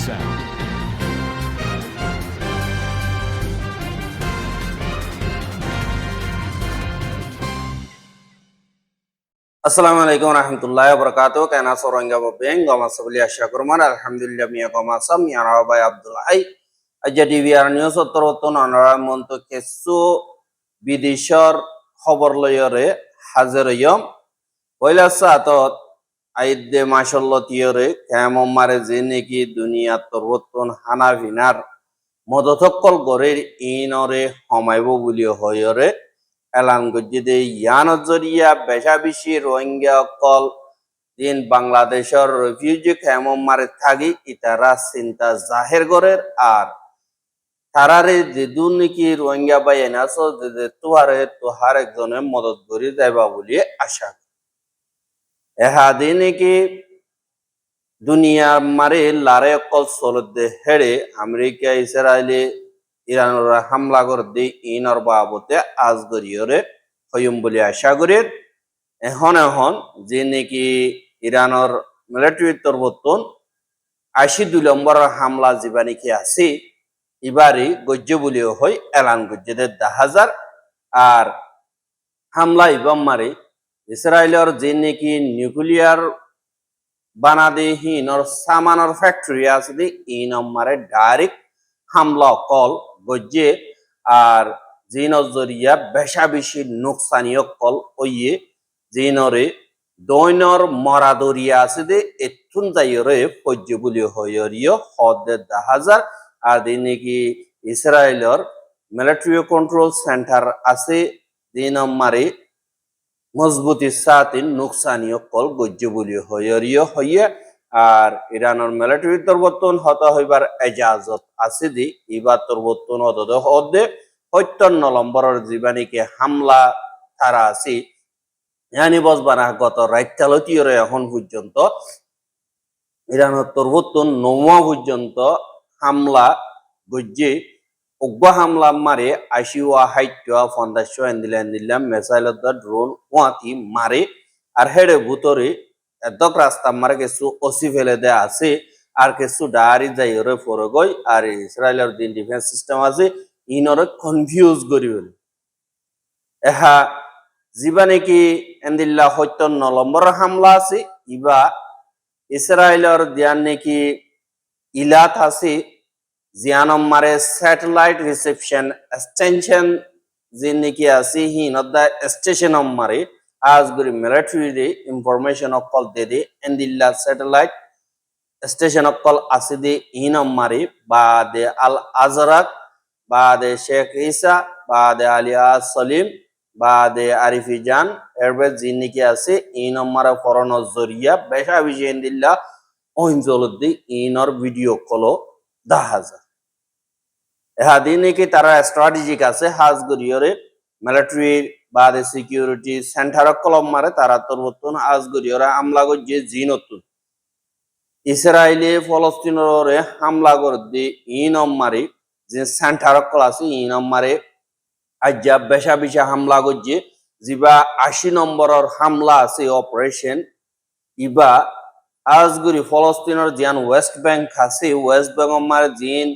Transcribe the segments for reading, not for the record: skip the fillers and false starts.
sound. আসসালামু আলাইকুম রহমতুল্লাহ বরকাত কেনা সরঙ্গা বেং গমা সবলি আশা করমান আলহামদুলিল্লাহ মিয়া গমা সাম মিয়া ভাই আব্দুল হাই আজ ডিভিআর নিউজ উত্তরতন অনরা মন্ত কেসু বিদেশর খবর লয়রে হাজির হইম পয়লা সাতত আইদে মাশাল্লাহ তিয়রে কেমন মারে যে নাকি দুনিয়া তরবতন হানা ভিনার মদতকল গরের ইনরে হমাইব বলি হয়রে এলান গজ্জিদে ইয়ানত জরিয়া বেশা বেশি রোহিঙ্গা অকল দিন বাংলাদেশের রিফিউজি কেমন মারে থাকি ইতারা চিন্তা জাহের গরের আর তারারে যেদু নাকি রোহিঙ্গা বাই এনাস যে তোহার একজনে মদত করি যাইবা বলি আশা এহাদি নাকি দুনিয়া মারে লারে অকল চলতে হেড়ে আমেরিকা ইসরায়েলে ইরানের হামলা করে ইনর বাবতে আজ গরিয়রে হইম বলে আশা করি এখন যে নাকি ইরানের মিলিটারি তরবতন 82 নম্বর হামলা যা নাকি আছে এবারে গজ্য বলিও হয় এলান গজ্যদের 10,000 আর হামলা ইবাম মারে ইসরায়েলের যে নাকি নিউক্লিয়ার বানাদেহীনর সামানর ফ্যাক্টরি আছে এই নম্বরে ডাইরেক্ট হামলা কল গজ্জে আর জিনর জরিয়া বেশা বেশি নোকসানীয় কল ওইয়ে জিনরে দৈনর মরাদরিয়া আছে দে এথুন যাইরে পর্য বলি হইরিয় হদের 10,000 আর দিন নাকি ইসরায়েলের মিলিটারি কন্ট্রোল সেন্টার আছে দিন নম্বরে মজবুতি সাথে নোকসানীয় কল গজ্য বলি হইরিয় হইয়া আর ইরানের মিলিটারি তরবতন হত হইবার এজাজত আছে দি ইবার তরবতন হদে 57 নম্বরের জীবানীকে হামলা তারা আছে ইয়ানি বসবানা গত রাইতালতিয়রে এখন পর্যন্ত ইরানের তরবতন নৌমা পর্যন্ত হামলা গজ্জে উগ্র হামলা মারে আশিওয়া হাইটুয়া ফন্দাশো এন্দিলাম মেসাইল ড্রোন ওয়াতি মারে আর হেডে ভুতরে এদক রাস্তা মারে কিছু অসি ফেলে দেয়া আছে আর কিছু ডারি যাইরে ফরে গই আর ইসরায়েলের দিন ডিফেন্স সিস্টেম আছে ইনরে কনফিউজ করি বলে এহা যিবা নাকি এন্দিল্লা 57 নম্বর হামলা আছে ইবা ইসরায়েলের দিয়ান নাকি ইলাত আছে জিয়ানম মারে স্যাটেলাইট রিসেপশন এক্সটেনশন যে নাকি আছে হিনদা স্টেশন মারে আজগুরি মিলিটারি ইনফরমেশন অকল দে এন্দিল্লা স্যাটেলাইট স্টেশন অকল আছে দে হিনম মারে বা দে আল আজরাক বা দে শেখ ঈসা বা দে আলিয়া সলিম বা দে আরিফি জান এরবে যে নাকি আছে ইনম মারে ফরন জরিয়া বেশা বেশি এন্দিল্লা অঞ্চলদি ইনর ভিডিও কল 10,000 এহাদি নাকি তারা স্ট্র্যাটেজিক আছে হাজ গরিয়রে মিলিটারি বা সিকিউরিটি সেন্টার কলম মারে তারা তরবতন আজ গরিয়রে হামলা গজ্জে জিনতুন ইসরায়েলি ফলস্তিনরে হামলা করতে ইনম মারে যে সেন্টার কল আছে ইনম মারে আজ্জা বেশা বেশা হামলা গজ্জে যিবা 80 নম্বরের হামলা আছে অপারেশন ইবা আজগুরি ফলস্তিনের জিয়ান ওয়েস্ট ব্যাংক আছে ওয়েস্ট ব্যাংক মারে জিন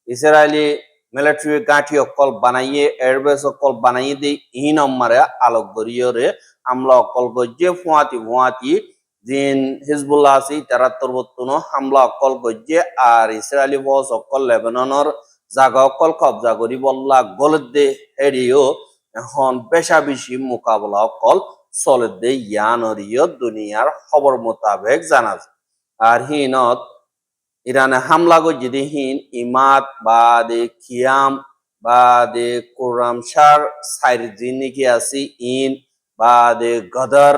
ইসরায়েলি মিলিটারি গাঁঠি অকল বানাইয়ে এয়ারবেস অকল বানাইয়ে দিয়ে ই নম্বরে আলোক গরিয়রে হামলা অকল গজ্জে ফুয়াতি জিন হিজবুল্লাহ আছে তারা তরবতন হামলা অকল গজ্জে আর ইসরায়েলি ফৌজ অকল লেবাননের জাগা অকল কবজা করি বল্লা গলত দে হেরিও এখন বেশা বেশি মোকাবেলা অকল চলে দে ইয়ানরিয় দুনিয়ার খবর মোতাবেক জানা যায় আর হিনত ইরানে হামলা গজ্জে হিন ইমাদ বা দে খিয়াম বা দে কোরামশার সাইর জিন নাকি আছে ইন বা দে গদর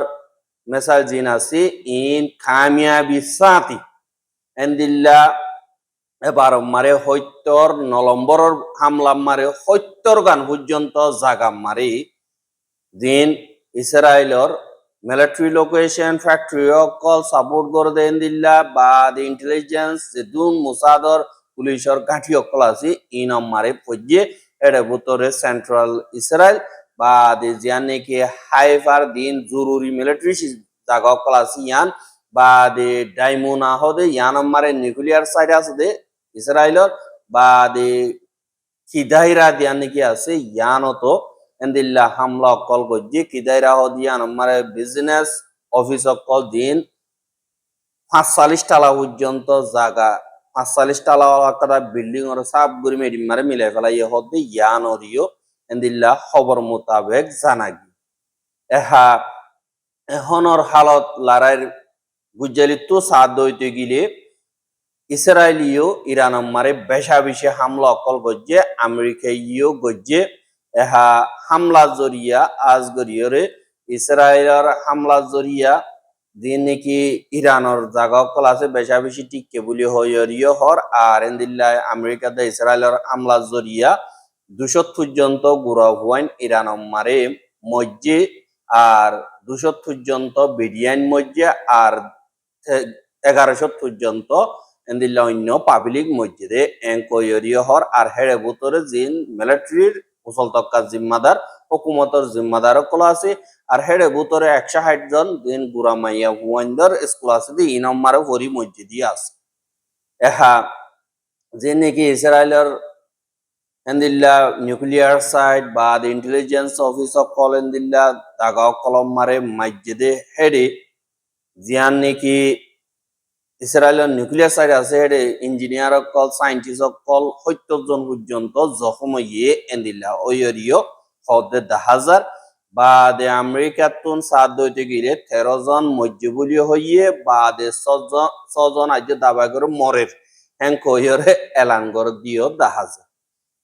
মেসাল জিন আছে ইন কামিয়াবি সাতি এন্দিল্লা এবার মারে 79 নম্বরের হামলা মারে 70 গান পর্যন্ত জাগা মারে দিন ইসরায়েলের মিলিটারি লোকেশন ফ্যাক্টরি অকল সাপোর্ট করে দেন দিল্লা বা দি ইন্টেলিজেন্স যে দুন মুসাদর পুলিশের গাঁঠি অকল আছে ই নম্বরে পর্যে এর ভিতরে সেন্ট্রাল ইসরায়েল বা দি জিয়ান নাকি হাইফার দিন জরুরি মিলিটারি জায়গা অকল আছে ইয়ান বাদে ডাইমুনা হদে ইয়ানম্মারে নিউক্লিয়ার সাইড আছে দে ইসরায়েলর বাদে কিদাইরা দিয়া নাকি আছে ইয়ানত এন্দিল্লা হামলা অকল গজ্জি কিদাইরা হদি ইয়ানম্মারে বিজনেস অফিস অকল দিন ৪৫ টালা পর্যন্ত জায়গা ৪৫ টালা একটা বিল্ডিং ওর সাব গুরি মেডিমারে মিলাই ফেলাই হদে ইয়ানরিও এন্দিল্লা খবর মোতাবেক জানাগি এহা এখনর হালত লারাইর গুজ্জালিতো সাদ দইতে গিলে ইসরায়েলিও ইরান মারে বেশা বেশি হামলা অকল গজ্জে আমেরিকাইও গজ্জে এহা হামলা জরিয়া আজ গরিয়রে ইসরায়েলের হামলা জরিয়া দিন নাকি ইরানের জায়গা অকল আছে বেশা বেশি টিকে বলি হইয়রিও হর আর এন্দিল্লাহ আমেরিকাতে ইসরায়েলের হামলা জরিয়া ২০০ পর্যন্ত গুড়া হুয়াইন ইরান মারে মজ্জে আর ২০০ পর্যন্ত বিডিয়ান মজ্জে আর ১১০০ পর্যন্ত এন্দিল্লা অন্য পাবলিক মসজিদে এনকোয়ারিও হর আর হেড়ে বুতরে জিন মিলিটারির উসল তক্কা জিম্মাদার হুকুমতর জিম্মাদার কল আছে আর হেড়ে বুতরে ১৬০ জন দিন গুরামাইয়া হুয়াইন্দর স্কুল আছে দি ইনম্মারে হরি মসজিদি আছে এহা যে নাকি ইসরায়েলের এন্দিল্লা নিউক্লিয়ার সাইট বা ইন্টেলিজেন্স অফিস অফ কল এন্দিল্লা দাগা কলম মারে মসজিদে হেড়ে জিয়ান নাকি ইসরায়েলের নিউক্লিয়ার সাইট আছে হেডে ইঞ্জিনিয়ার অকল সাইন্টিস্ট অকল ৭০ জন পর্যন্ত জখম হইয়ে এন্দিল্লা ওয়রিও হদে ১০,০০০ বাদে আমেরিকাতুন সাদ দইতে গিয়ে ১৩ জন মজ্জবুলি হইয়ে বাদে ৬ জন আজ দাবা করে মরের হ্যাং কইরে এলান করে দিও ১০,০০০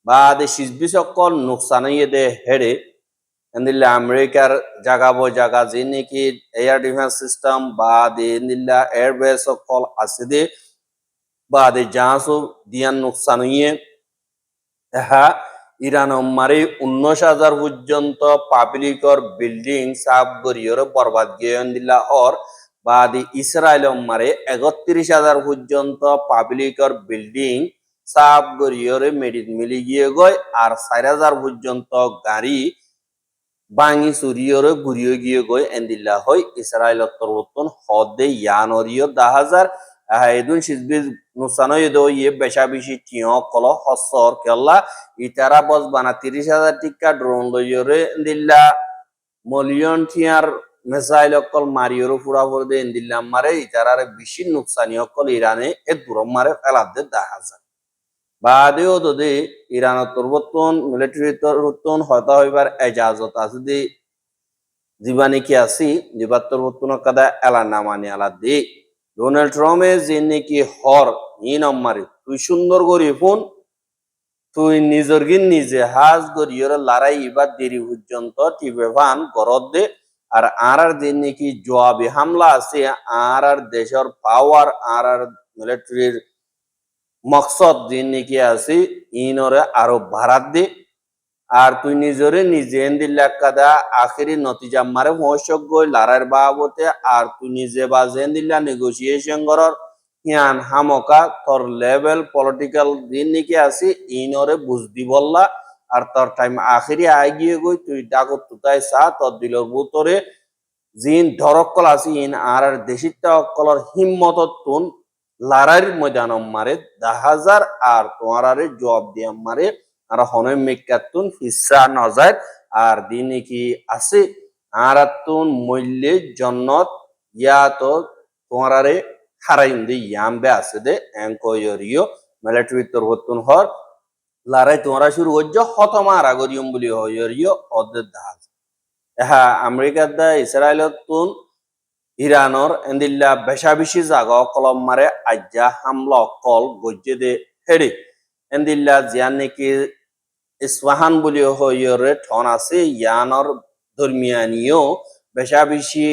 বাদে শিসবি অকল নোকসান হইয়ে দে হেডে এন্দিল্লা আমেরিকার জায়গা বই জায়গা যে নাকি এয়ার ডিফেন্স সিস্টেম বা এন্দিল্লা এয়ারবেস অকল আছে দে বা জাহাজও দিয়ান নোকসান হইয়ে হ্যাঁ ইরান মারে ১৯,০০০ পর্যন্ত পাবলিকর বিল্ডিং সাব গরিয়র বরবাদ গিয়ে এন্দিল্লা অর বা ইসরায়েল মারে ৩১,০০০ পর্যন্ত পাবলিকর বিল্ডিং সাব গরিয়রে মেডিট মিলি গিয়ে গয় আর ৪,০০০ পর্যন্ত গাড়ি বাঙি চুরিয়রে ঘুরিয়ে গিয়ে গই এন্দিল্লা হই ইসরায়েল তরবতন হদে ইয়ানরিও ১০,০০০ এদুন সিজবি নুসানো ইদো ইয়ে বেশা বেশি টিও কল হসর কেল্লা ইতারা বস বানা ৩০,০০০ টিকা ড্রোন লইয়রে এন্দিল্লা মলিয়ন টিয়ার মিসাইল অকল মারিয়রে ফুরা ফুরে দে এন্দিল্লা মারে ইতারারে বেশি নুকসানি অকল ইরানে এ দূর মারে ফেলাদে ১০,০০০ বাদেও যদি ইরানের তরবতন মিলিটারি তরবতন হয়তো হইবার এজাজত আছে দি জীবানি কি আছি জীবার তরবতন কাদা এলা নামানি আলা দি ডোনাল্ড ট্রাম্পে যে নাকি হর ই নম্বরে তুই সুন্দর করি ফোন তুই নিজের গিন নিজে হাজ গরিয়র লড়াই এবার দেরি পর্যন্ত টিপে ভান গরদ দে আর দিন নাকি জবাবি হামলা আছে আর দেশের পাওয়ার আর মিলিটারির মকসদ দিন নাকি আছে ইনরে আরো ভাড়াত দে আর তুই নিজরে নিজে এন্দিল্লা কাদা আখেরি নতিজা মারে মহসক গই লারার বাবতে আর তুই নিজে বাজে এন্দিল্লা নেগোসিয়েশন করার হিয়ান হামকা তোর লেভেল পলিটিক্যাল দিন নাকি আছে ইনরে বুঝদি বললা আর তোর টাইম আখেরি আই গিয়ে গই তুই ডাকত তুতাই চা তোর দিলর বুতরে জিন ধরকল আছে ইন আর দেশিটা অকলর হিম্মত তুন লারার ময়দান মারে ১০,০০০ আর তোমার জবাব দিয়ে মারে আর হনে মেকাতুন হিসা নজার আর দিন কি আছে আর তুন মূল্যে জন্নত ইয়া তো তোমারে হারাইন দি ইয়ামবে আছে দে এনকোয়রিও মিলিটারি তরবতুন হর লারাই তোমরা শুরু হজ্জ হতমার আগরিয়ম বলি হইরিও অদ্দের দাহাজ হ্যাঁ আমেরিকার দা ইসরায়েলত তুন ইরানর এন্দিল্লা বেশা বেশি জাগা কলম মারে আজ্জা হামলা অকল গজ্জে দে হেডে এন্দিল্লা জিয়ান নাকি ইসফাহান বলি হইরে ঠন আছে ইয়ানর ধর্মিয়ানিও বেশা বেশি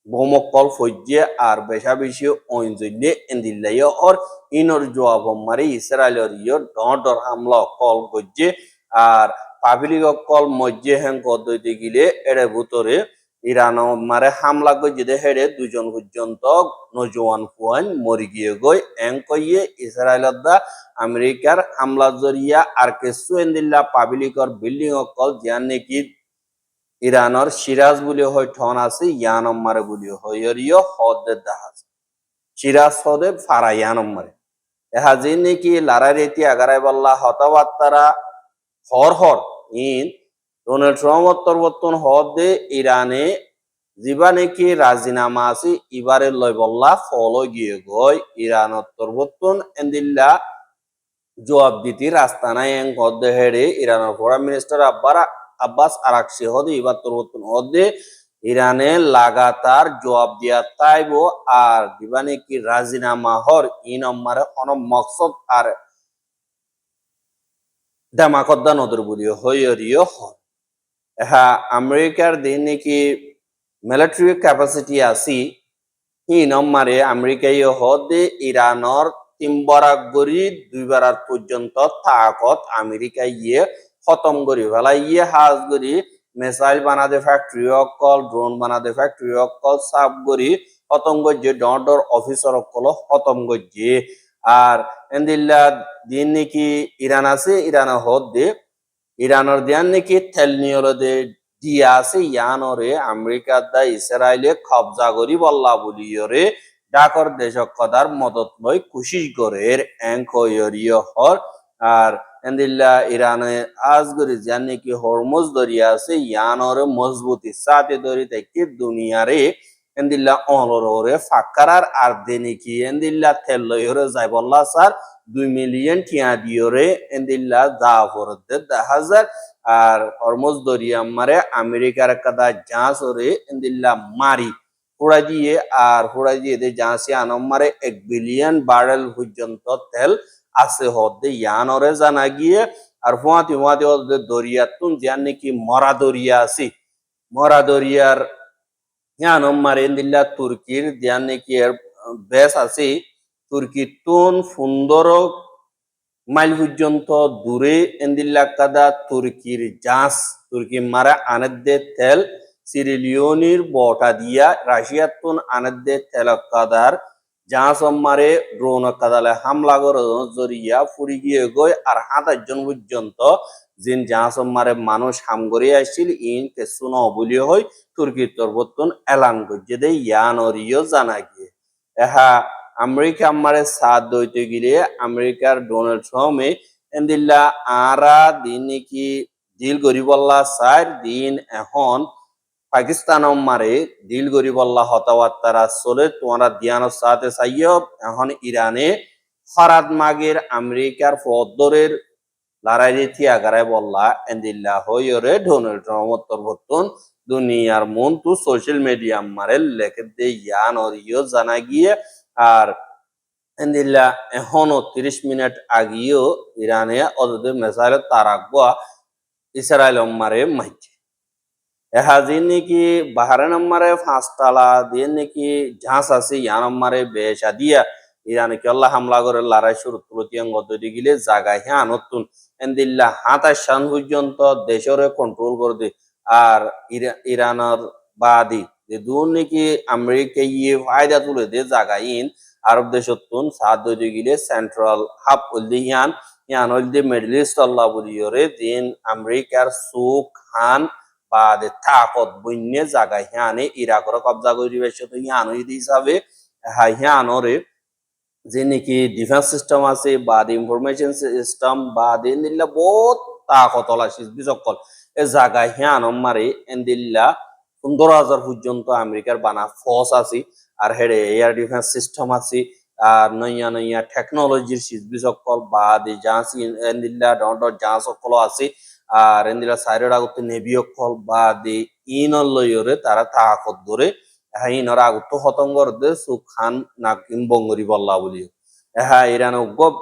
ভৌমকল ফজ্জে আর বেশা বেশি অঞ্জল্যে এন্দিল্লাইও অর ইনর জবাব মারে ইসরায়েলের ইয় ডর হামলা অকল গজ্জে আর পাবলিক অকল মজ্জে হ্যাং পদ্ধতি গিলে এড়ে ভুতরে ইরান মারে হামলা গজ্জে হেডে ২ জন পর্যন্ত নজওয়ান ফুয়ান মরি গিয়ে গই এং কইয়ে ইসরায়েলের দা আমেরিকার হামলা জরিয়া আর কিছু এন্দিল্লা পাবলিকর বিল্ডিং অকল জিয়ান নাকি ইরানৰ সিরাজ বুলি হয় ঠন আছে ইয়ানম্মারে বুলি হয় ইয়রিয় হদে দাহাজ সিরাজ হদে ফারা ইয়ানম্মারে এহাজি নাকি লারারেতি আগারাই বল্লা হতাবাত্তারা Har Har in Donald Trump তরবর্তন হদে ইরানে যিবা নাকি রাজিনামা আছে ইবারে লয় বল্লা ফলো গিয়ে গয় ইরানত তরবর্তন এন্দিল্লা জবাব দিতি রাস্তানায় এং হদে হেড়ে ইরানের ফরেন মিনিস্টার আব্বাস আরাকসি হদে ইবার তরবর্তন হদে ইরানে লাগাতার জবাব দিয়া তাইব আর দিবা নাকি রাজিনামা হর ইন অম্মারে কোন মকসদ আর দামাকদ্দা নদর বলি হইয়রিয় হর হ্যাঁ আমেরিকার দিন নাকি মিলিটারি ক্যাপাসিটি আছি হি নম্বরে আমেরিকাই হদে ইরানর 3 বরাক গরি 2 বারার পর্যন্ত তাকত আমেরিকা ইয়ে খতম করি ফেলা ইয়ে হাজ করি মিসাইল বানাতে ফ্যাক্টরি অকল ড্রোন বানাতে ফ্যাক্টরি অকল সাব করি খতম করছে ডর অফিসার অকল খতম করছে আর এন্দিল্লা দিন নাকি ইরান আছে ইরান হদে ইরানের দিয়ান নাকি তেল নিয়লদে দিয়া আছে ইয়ানরে আমেরিকা দা ইসরায়েলে কবজা করি বল্লা বলিয়রে ডাকর দেশকদার মদত লই কুশিশ করে এঙ্কয়রিয় হর আর এন্দিল্লা ইরানে আজগরি জান নাকি হরমুজ দরিয়া আছে ইয়ানরে মজবুতি সাথে দরি থেকে দুনিয়ারে এন্দিল্লা অনলরে ফাক্কারার আর দেনিকি এন্দিল্লা তেল লইরে যাই বল্লা স্যার 2 মিলিয়ন টিয়া দিয়রে এন্দিল্লা জাফরতে 10,000 আর হরমুজ দরিয়া মারে আমেরিকার কাদা জাঁস ওরে এন্দিল্লা মারি হুড়া দিয়ে আর হুড়া দিয়ে দে জাঁসি আনমারে 1 বিলিয়ন বারেল পর্যন্ত তেল আছে হদে ইয়ানরে জানা গিয়ে আর ফুয়াতি ফুয়াতি হদে দরিয়া তুন জান নাকি মরা দরিয়া আছে মরা দরিয়ার ইয়ানমারে এন্দিল্লা তুর্কির জান নাকি এর বেস আছে তুর্কি তুন 15 মাইল পর্যন্ত দূরে এন্দিল্লা কাদা তুর্কির জাঁস তুর্কি মারা আনেদে তেল সিরিলিয়নির বটা দিয়া রাশিয়ার তুন আনেদে তেল কাদার জাঁস মারে ড্রোন কাদালে হামলা করে জরিয়া ফুরি গিয়ে গই আর 7 জন পর্যন্ত জিন জাঁস মারে মানুষ হামগরি আসছিল ইন কেসুন বলি হয় তুর্কির তরবতন এলান করছে দে ইয়ানরিও জানা গিয়ে এহা আমেরিকা আমারে সাথ দইতে গিলে আমেরিকার ডোনাল্ড ট্রাম্পে এন্দিল্লা আরা দিন নাকি ডিল গরিবল্লা 4 দিন এখন পাকিস্তান মারে ডিল গরিবল্লা হতাবার্তারা চলে তোমরা দিয়ানোর সাথে চাইও এখন ইরানে ফরাদ মাগের আমেরিকার ফদরের লড়াই থিয়া গারায় বললা এন্দিল্লা হইরে ডোনাল্ড ট্রাম্প তরবতন দুনিয়ার মন তু সোশ্যাল মিডিয়া মারে লেখে দে ইয়ান অরিও জানা গিয়ে আর এন্দিল্লা এখনো 30 মিনিট আগিও ইরানে অদে মিসাইল তারাকবা ইসরায়েল মারে মাইছে এহাজি নাকি বাহারান মারে 5 তালা দিয়ে নাকি ঝাঁস আছে ইয়ান মারে বেশা দিয়া ইরানে কেল্লা হামলা করে লড়াই শুরু তুলতিয়াং গদদি গিলে জায়গা হ্যাঁ নতুন এন্দিল্লা 27 পর্যন্ত দেশরে কন্ট্রোল করে দে আর ইরানের বাদি যে দূর নাকি আমেরিকা ইয়ে ফায়দা তুলে দে জায়গা ইন আরব দেশতুন সাত দই গিলে সেন্ট্রাল হাব উলদি ইয়ান উলদি মিডল ইস্ট আল্লাহ বলিয়রে দিন আমেরিকার সুখ খান বাদে তাকত বন্য জায়গা হিয়ানে ইরাকর কবজা করি বেশি তো হিয়ান হিসাবে হিয়ানরে যে নাকি ডিফেন্স সিস্টেম আছে বা ইনফরমেশন সিস্টেম বা দিল্লা বহুত তাকতলা বিচকল এ জায়গা হিয়ান মারে এন্দিল্লা 15,000 পর্যন্ত আমেরিকার বানা ফোর্স আছে আর হেডে এয়ার ডিফেন্স সিস্টেম আছে আর নইয়া নইয়া টেকনোলজির বিচকল বা জাঁসি এন্দিল্লা ডর জাঁস সকল আছে আর এন্দিলা সাইরের আগত নেভি অকল বা ইনর লইরে তারা তাকত ধরে ইনর আগত হতঙ্গর দে সুখান নাকিম বঙ্গরি বল্লা বলি হ্যাঁ ইরান গব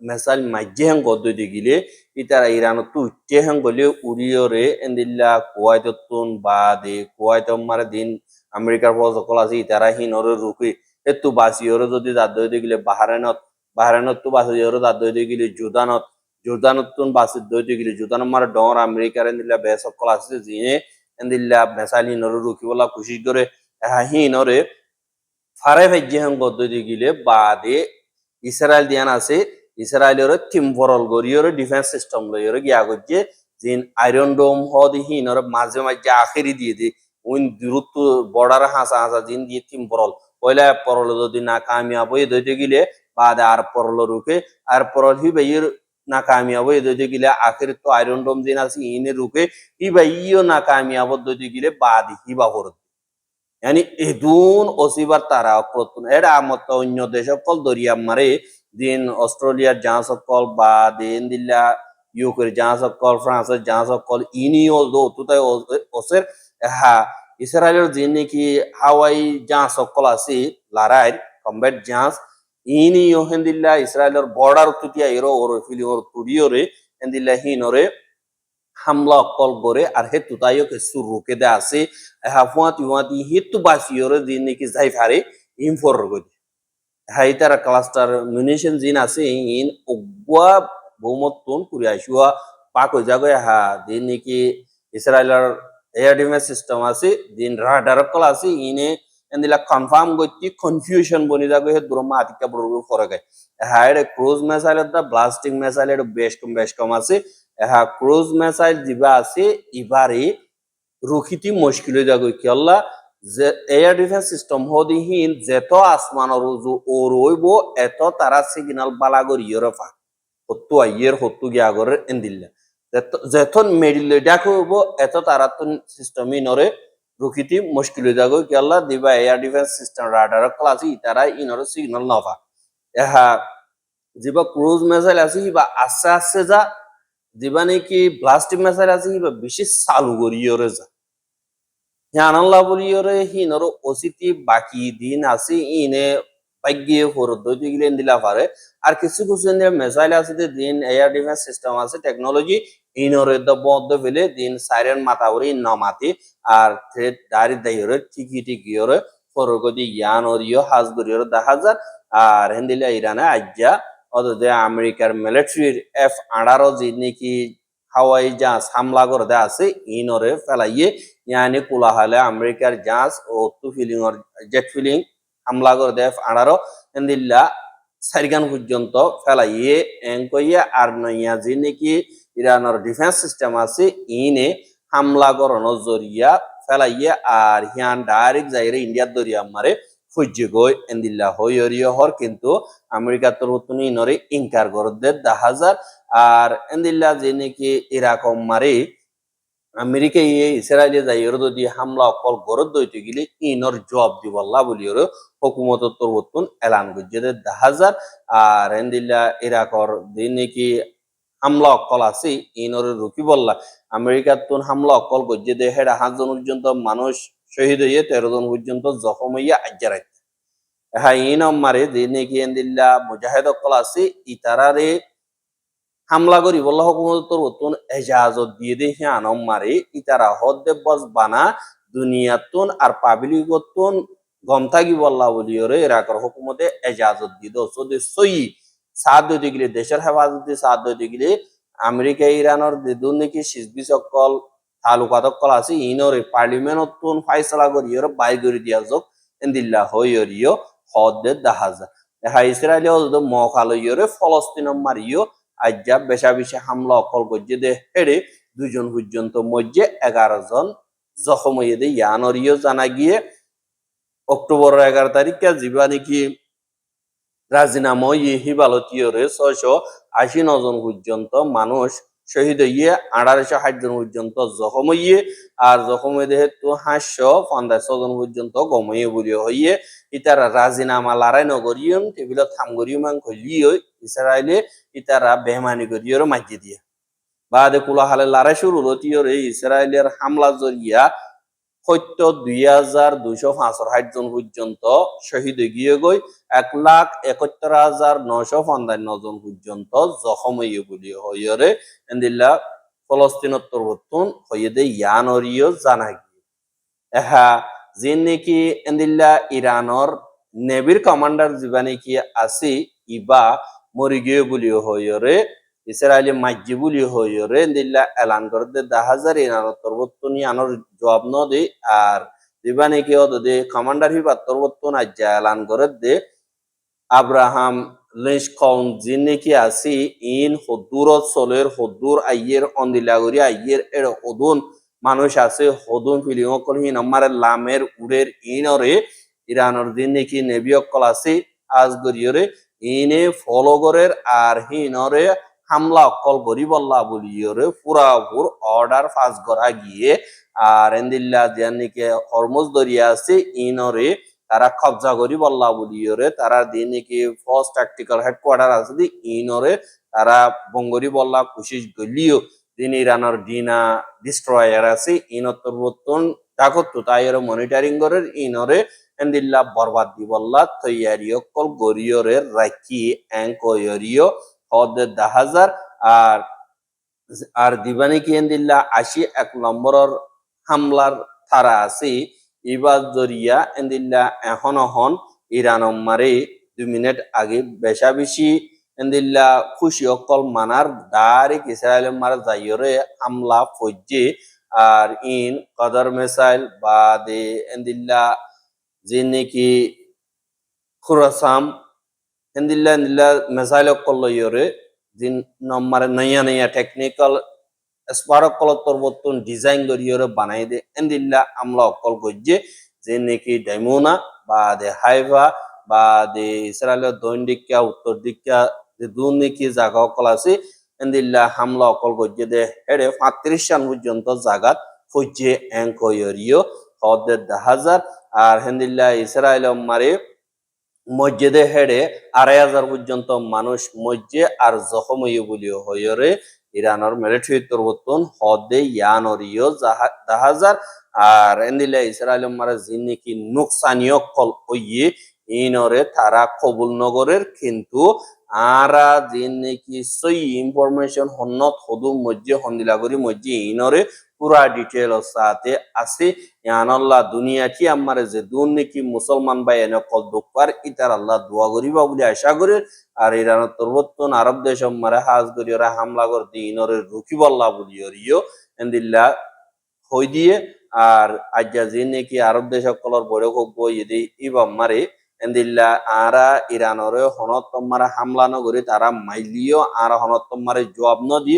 মেসাইল মাইজে হেং গদ দিগিলে ইতারা ইরান তু উচ্চে হেং গলে উড়িয়রে এন্দিল্লা কুয়াইততুন বা কুয়াইত মারে দিন আমেরিকার সকল আছে ইতারা হিনরে রুকি এতু বাসিয়রে যদি দাদ দিগিলে বাহারাইনত তু বাসিয়রে দাদ দিগিলে জোরদানতুন বাসিত দইতে গিলে জোরদান মারে ডর আমেরিকার এন্দিল্লা বেশ সকল আছে জিনে এন্দিল্লা মেসাইল হিনরে রুকি বলা খুশি করে হিনরে ফারে ভেজে হেং গদ দিগিলে বাদে ইসরায়েল দিয়ান আছে ইসরায়েলের টিম্পরল গরিয়র ডিফেন্স সিস্টেম লইরে গিয়া গজ্জে জিন আয়রন ডোম হদি হিনর মাঝে মাঝে আখেরি দিয়ে দি উইন দূরত্ব বর্ডার হাসা হাসা জিন দিয়ে তিন পরল পয়লা পরল যদি না কামিয়াব হয়ে দইতে গেলে বাদে আর পরল রুকে আর পরল হি ভাইয়ের না কামিয়াব হয়ে দইতে গেলে আখের তো আয়রন ডোম জিন আছে ইনে রুকে হি ভাইও না কামিয়াব দইতে গেলে বাদ হিবা হর yani edun osibar tara প্রতুন এরা মত অন্য দেশ সকল দরিয়া মারে দিন অস্ট্রেলিয়ার জাহাজ সকল বা দিন দিল্লা ইউকের জাহাজ সকল ফ্রান্সের জাহাজ সকল ইনিও দো তুতাই ওসের হা ইসরায়েলের যে নাকি হাওয়াই জাহাজ সকল আছে লারাই কমব্যাট জাহাজ ইনিও হেন্দিল্লা ইসরায়েলের বর্ডার তুতিয়া এরো ওর ফিলি ওর তুডিওরে হেন্দিল্লা হিনরে হামলা কল করে আর হেতু তাইও কে সুরুকে দে আছে হাফুয়াতি হেতু বাসিওরে দিন নাকি যাই ফারে ইনফর গদি হাইতারা ক্লাস্টার মিউনিশন জিন আছে ইন ওগুয়া বহুমতন কুরি আইসুয়া পাক হয়ে যাবে হা দিন নাকি ইসরায়েলের এয়ার ডিফেন্স সিস্টেম আছে দিন রাডার কল আছে ইনে এন্দিলা কনফার্ম গতি কনফিউশন বনি যাবে হে দুরমা আতিকা বড় ফরক হাইড ক্রুজ মিসাইলের দা ব্লাস্টিং মিসাইলের বেশ কম আছে হ্যাঁ ক্রুজ মিসাইল দিবা আছে ইবারে রুখিতি মুশকিল হয়ে যাবে কি আল্লাহ যে এয়ার ডিফেন্স সিস্টেম হদিহীন যেত আসমানের রুজু ও রইব এত তারা সিগন্যাল বালাগর ইউরোপা হত্তু আইয়ের হত্তু গিয়াগরের এন্দিল্লা যেতন মেডিলে ডাকব এত তারা তো সিস্টেম ইনরে রুখিতি মুশকিল হয়ে যাবে কি আল্লাহ দিবা air defence system radar classy তারা ইনরে সিগন্যাল নফা হ্যাঁ যেবা ক্রুজ মিসাইল আছে বা আস্তে আস্তে যা যেবা নাকি ব্লাস্টিক মিসাইল আছে বা বেশি চালু করিয়রে যা আনাল্লাহ বলিয়রে হিনর অসিতি বাকি দিন আছে ইনে ভাগ্যে ফরত দইতে গেলে দিলা পারে আর কিছু কিছু মিসাইল আছে দিন এয়ার ডিফেন্স সিস্টেম আছে টেকনোলজি ইনরে দ বদ্ধ ফেলে দিন সাইরেন মাথা করে নমাতি আর থ্রেড দাঁড়ি দাইরে ঠিকিয়রে ফরগদি ইয়ান ওরিও হাজ গরিয়র 10,000 আর হেন্দিলা ইরানে আজ্জা অদে আমেরিকার মিলিটারির F-18 যে নাকি হাওয়াই জাহাজ হামলা করে আছে ইনরে ফেলাইয়ে ইয়ানি কোলাহালে আমেরিকার জাহাজ ও তু ফিলিং অর জেট ফিলিং হামলা করে F-18 এন্দিল্লা সারিগান পর্যন্ত ফেলাইয়ে এঙ্কইয়া আর নইয়া যে নাকি ইরানের ডিফেন্স সিস্টেম আছে ইনে হামলা করানোর জরিয়া ফেলাইয়ে আর হিয়ান ডাইরেক্ট যাইরে ইন্ডিয়ার দরিয়া মারে ফুজ্জে গই এন্দিল্লা হইয়রিয় হর কিন্তু আমেরিকা তরফতুনি ইনরে ইনকার করদে 10,000 আর এন্দিল্লা যে নাকি ইরাক মারে আমেরিকা ইসরায়েলে যাইর যদি হামলা অকল গরদ দইতে গেলে ইনর জবাব দিব আল্লাহ বলিওর হুকুমত তরফতুন এলান করছে 10,000 আর এন্দিল্লা ইরাকর দিন নাকি হামলা অকল আছে ইনর রুকি বললা আমেরিকার তুন হামলা অকল করছে দে হেড 1,000 জন পর্যন্ত মানুষ শহীদ হয়ে 13 জন পর্যন্ত জখম হইয়া আজ্জারাই হ্যাঁ ইন মারে দিন নাকি এন্দিল্লা মুজাহিদ অকল আছে ইতারারে হামলা করি বল্লা হুকুমতর অতুন এজাজত দিয়ে দে হিয়ানম মারে ইতারা হদ্দে বস বানা দুনিয়াতুন আর পাবলিকতুন গম থাকি বল্লা বলিওরে ইরাকের হুকুমতে এজাজত দিয়ে দো সদে সই সাথ দইতে গেলে দেশের হেফাজতে সাথ দইতে গেলে আমেরিকা ইরানের দিদুন নাকি সিজবি সকল তালুকাত কল আছে ইনরে পার্লিমেন্টতুন ফাইসলা করিওরে বাই করে দিয়া যোগ এন্দিল্লা হইয়রিও হদ্দে 10,000 হ্যাঁ ইসরায়েলিও মখালইয়রে ফলস্তিন মারিও আজ্জা বেশা হামলা অকল করছে দে হেড়ে 2 জন পর্যন্ত মধ্যে 11 জন জখম হয়ে দে ইয়ানরিও জানা গিয়ে অক্টোবর 11 তারিখে জিবা নাকি রাজিনামা হিবালতীয়রে 689 জন পর্যন্ত মানুষ শহীদ হইয়ে 1860 জন পর্যন্ত জখম হইয়ে আর জখম হয়ে যেহেতু 550 জন পর্যন্ত গময়ে বলিও হইয়ে ইতারা রাজিনামা লড়াই নগরিয়ম টেবিলত থামগরিয়ম কইলিও ইসরায়েলে ইতারা বেহমানি করিয়র মাঝে দিয়ে বাদে কুলাহালে লড়াই শুরু হতিয়রে ইসরায়েলের হামলা জরিয়া সত্য 2,265 জন পর্যন্ত শহীদ গিয়ে গই 1,71,955 জন পর্যন্ত জখম হইয়ে বলি হইরে এন্দিল্লা ফলস্তিনের তরফতুন হইয়ে দে ইয়ানরিও জানা গিয়ে এহা যে নাকি এন্দিল্লা ইরানর নেভির কমান্ডার যিবা নাকি আছে ইবা মরি গিয়ে বলি হইরে ইসরায়েলি মাজ্জি বলি হইরে এন্দিল্লা এলান করে দে 10,000 ইরানর তরফতুন ইয়ানর জবাব ন দে আর যিবা নাকি দে কমান্ডার হিবা তরফতুন আজ্জা এলান করে দে আব্রাহাম লেশকন জিনিকি আসি ইন হদ্দুর চলের হদ্দুর আইয়ের অন্দিলাগরি আইয়ের এর হদুন মানুষ আছে হদুন ফিলিং অকল হিন আমারে লামের উড়ের ইনরে ইরানর জিনিকি নেবি অকল আছে আজগরিয়রে ইনে ফলগরের আর হিনরে হামলা অকল গরিবল্লা বলিয়রে পুরাপুর অর্ডার পাস করা গিয়ে আর এন্দিল্লা জিয়ানিকে হরমুজ দরিয়া আছে ইনরে তারা কবজা করি বল্লা বলিয়রে তারা দিয়ে নাকি ফার্স্ট ট্যাকটিক্যাল হেডকোয়ার্টার আছে দি ইনরে তারা বঙ্গরি বল্লা কুশিস গলিও দিন ইরানের ডিনা ডিস্ট্রয়ার আছে ইনতর বর্তন ডাকত তাইয়ের মনিটরিং করে ইনরে এন্দিল্লা বরবাদ দি বল্লা তৈয়ারিও কল গরিয়রে রাখি অ্যাঙ্কয়রিও হদ 10,000 আর আর দিবানি কি এন্দিল্লা 81 নম্বরের হামলার তারা আছে ইবাদ জরিয়া এন্দিল্লা এখন ইরান মারে 2 মিনিট আগে বেশা বেশি এন্দিল্লা খুশি অকল মানার ডাইরেক্ট ইসরায়েল মারা যাইরে হামলা ফজ্জে আর ইন কদর মিসাইল বা দে এন্দিল্লা যে নাকি খুরাসাম এন্দিল্লা এন্দিল্লা মিসাইল অকল লইরে দিন নম্বরে নয়া নয়া টেকনিক্যাল স্পারক কলতর বর্তন ডিজাইন করিয়রে বানাই দে এন্দিল্লা আমলা অকল গজ্জে যে নাকি ডাইমোনা বা দে হাইভা বা দে ইসরায়েলের দৈনিকা উত্তর দিকা যে দু নাকি জায়গা অকল আছে এন্দিল্লা হামলা অকল গজ্জে দে হেডে 35 সাল পর্যন্ত জায়গাত ফজ্জে অ্যাঙ্কয়রিও হদের 10,000 আর হেন্দিল্লা ইসরায়েল মারে মসজিদে হেডে 2,500 পর্যন্ত মানুষ মসজে আর জখম হইয়ে বলিও হইরে ইরানের মিলিটারি তরবতন হদে ইয়ানরিও জাহাজার আর এন্দিলে ইসরায়েল মারা জিনিকি নুকসানিও কল হইয়ে ইনরে তারা কবুল নগরের কিন্তু আরা জিনিকি সই ইনফরমেশন হন্নত হদু মসজে হন্দিলাগরি মসজে ইনরে পুরা ডিটেল সাথে আছে ইয়ানাল্লাহ দুনিয়াটি আমারে যে দুর্নীতি মুসলমান ভাই এনে কল দুঃখার ইতার আল্লাহ দোয়া করিবা বলে আশা করি আর ইরানের তরবতন আরব দেশ মারে হাজ করি ওরা হামলা করতে ইনরে রুকিব আল্লাহ বলিও এন্দিল্লা হই দিয়ে আর আজ্জা যে নাকি আরব দেশ কলর বড় হোক বই যদি ইবাম মারে এন্দিল্লা আরা ইরানরে হনত মারা হামলা নগরি তারা মাইলিও আর হনত মারে জবাব নদি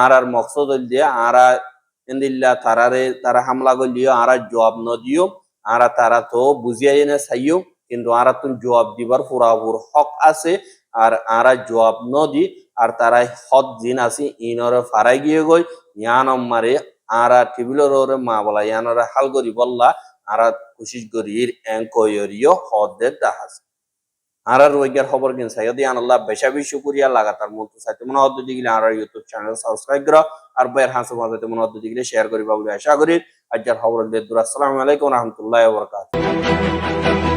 আর মকসদ দিয়ে আরা এন্দিল্লা তারা হামলা করলিও আরা জবাব নদিও আরা তারা তো বুঝিয়াই না চাইও কিন্তু আরা তুমি জবাব দিবার পুরাপুর হক আছে আর আরা জবাব নদি আর তারা হদ জিন আছে ইনরে ফারাই গিয়ে গই ইয়ান মারে আরা টিবিলর মা বলা ইয়ানরে হাল করি বললা আরা কোশিশ করি এঙ্কয়রিও হদের দাহাজ আর রোগের খবর কিন সাইয়দি আনাল্লাহ বেশা বেশি শুকরিয়া লাগাতার মতো সাথে মনে হদ্দ দিগলে আর ইউটিউব চ্যানেল সাবস্ক্রাইব করা আর বাইর হাসু মাঝে মনে হদ্দ দিগলে শেয়ার করিবা বলে আশা করি আজকের খবর দিয়ে আসসালামু আলাইকুম ওয়া রাহমাতুল্লাহি ওয়া বারাকাতুহু